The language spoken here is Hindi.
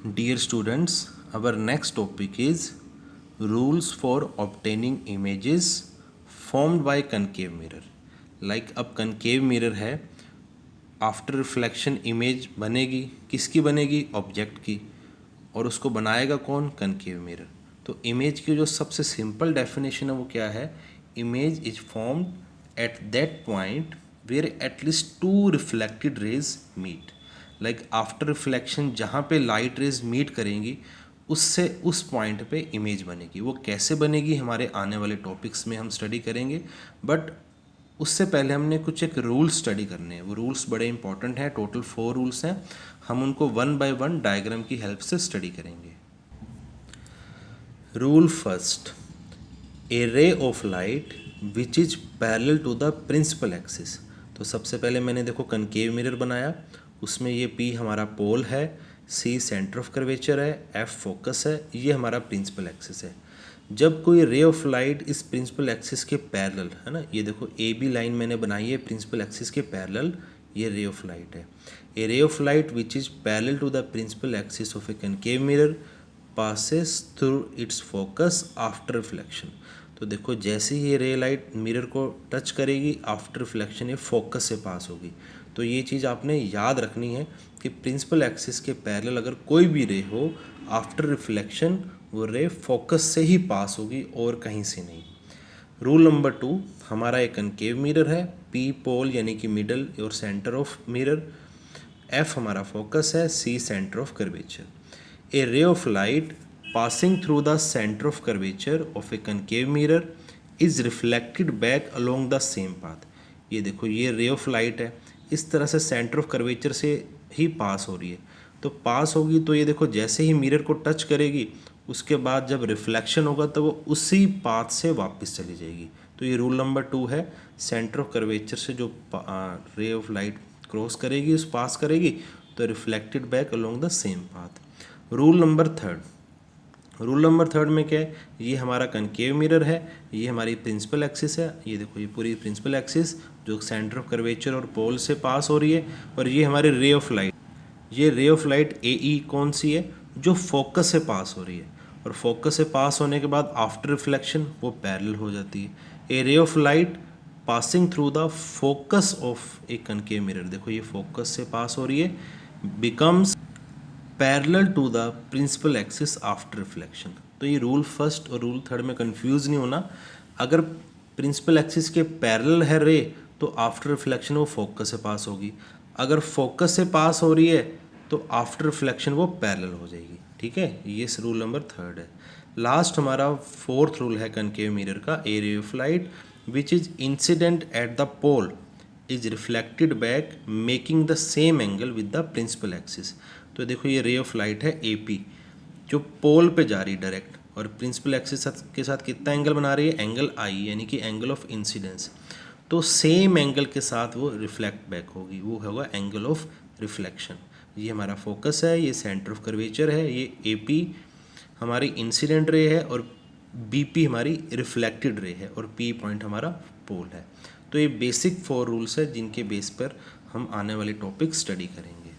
Dear students, our next topic is rules for obtaining images formed by concave mirror. Like अब concave mirror है, आफ्टर रिफ्लेक्शन इमेज बनेगी, किसकी बनेगी? ऑब्जेक्ट की। और उसको बनाएगा कौन? Concave mirror. तो इमेज की जो सबसे सिंपल डेफिनेशन है वो क्या है? Image is formed at that point where at least two reflected rays meet. Like after reflection जहाँ पे लाइट रेज मीट करेंगी उससे उस पॉइंट पे इमेज बनेगी। वो कैसे बनेगी हमारे आने वाले टॉपिक्स में हम स्टडी करेंगे, बट उससे पहले हमने कुछ एक रूल्स स्टडी करने हैं। वो रूल्स बड़े इंपॉर्टेंट हैं, टोटल 4 रूल्स हैं। हम उनको 1 बाय 1 डायग्राम की हेल्प से स्टडी करेंगे। Rule first, a ray of light which is parallel to the principal axis. तो सबसे पहले मैंने देखो कनकेव मिरर बनाया, उसमें ये P हमारा पोल है, C सेंटर ऑफ कर्वेचर है, F फोकस है, ये हमारा प्रिंसिपल एक्सिस है। जब कोई रे ऑफ लाइट इस प्रिंसिपल एक्सिस के पैरेलल है ना, ये देखो AB लाइन मैंने बनाई है प्रिंसिपल एक्सिस के पैरेलल, ये रे ऑफ लाइट है। A ray of light which is parallel to the principal axis of a concave mirror passes through its focus after reflection। तो देखो जैसे ही ये रे लाइट मिरर को टच करेगी आफ्टर रिफ्लेक्शन ये फोकस से पास होगी। तो ये चीज़ आपने याद रखनी है कि प्रिंसिपल एक्सिस के पैरेलल अगर कोई भी रे हो आफ्टर रिफ्लेक्शन वो रे फोकस से ही पास होगी और कहीं से नहीं। रूल नंबर 2, हमारा एक कनकेव मिरर है, P पोल यानी कि मिडल और सेंटर ऑफ मिरर, F हमारा फोकस है, C centre of curvature. A ray of light passing through the center of curvature of a concave mirror is reflected back along the same path। ये देखो ये रे ऑफ लाइट है, इस तरह से सेंटर ऑफ कर्वेचर से ही पास हो रही है। तो पास होगी तो ये देखो जैसे ही मिरर को टच करेगी उसके बाद जब रिफ्लेक्शन होगा तो वो उसी पाथ से वापस चली जाएगी। तो ये रूल नंबर 2 है, सेंटर ऑफ कर्वेचर से जो रे ऑफ लाइट क्रॉस करेगी उस पास करेगी तो reflected back along the same path. Rule number 3 में क्या है? ये हमारा कनकेव मिरर है, ये हमारी प्रिंसिपल एक्सिस है, ये देखो ये पूरी प्रिंसिपल एक्सिस जो सेंटर ऑफ कर्वेचर और पोल से पास हो रही है, और ये हमारी रे ऑफ लाइट, ये रे ऑफ लाइट AE कौन सी है? जो फोकस से पास हो रही है, और फोकस से पास होने के बाद आफ्टर रिफ्लेक्शन वो पैरेलल हो जाती है। A ray of light passing through the focus of a concave mirror, देखो ये फोकस से पास हो रही है, becomes parallel to the principal axis after reflection. तो ये रूल फर्स्ट और रूल थर्ड में कंफ्यूज नहीं होना। अगर प्रिंसिपल एक्सिस के पैरेलल है रे तो आफ्टर रिफ्लेक्शन वो फोकस से पास होगी, अगर फोकस से पास हो रही है तो आफ्टर रिफ्लेक्शन वो पैरेलल हो जाएगी। ठीक है, ये रूल नंबर 3 है। लास्ट हमारा 4th रूल है कनकेव मिरर का, a ray of light which is incident at the pole is reflected back making the same angle with the principal axis. तो देखो ये रे ऑफ लाइट है AP जो पोल पे जा रही डायरेक्ट, और प्रिंसिपल एक्सिस के साथ कितना एंगल बना रही है? एंगल I यानी कि एंगल ऑफ इंसिडेंस। तो सेम एंगल के साथ वो रिफ्लेक्ट बैक होगी, वो होगा एंगल ऑफ रिफ्लेक्शन। ये हमारा फोकस है, ये सेंटर ऑफ कर्वेचर है, ये AP हमारी इंसिडेंट रे है, और BP हमारी रिफ्लेक्टेड रे है, और P पॉइंट हमारा पोल है। तो ये बेसिक 4 रूल्स है जिनके बेस पर हम आने वाले टॉपिक स्टडी करेंगे।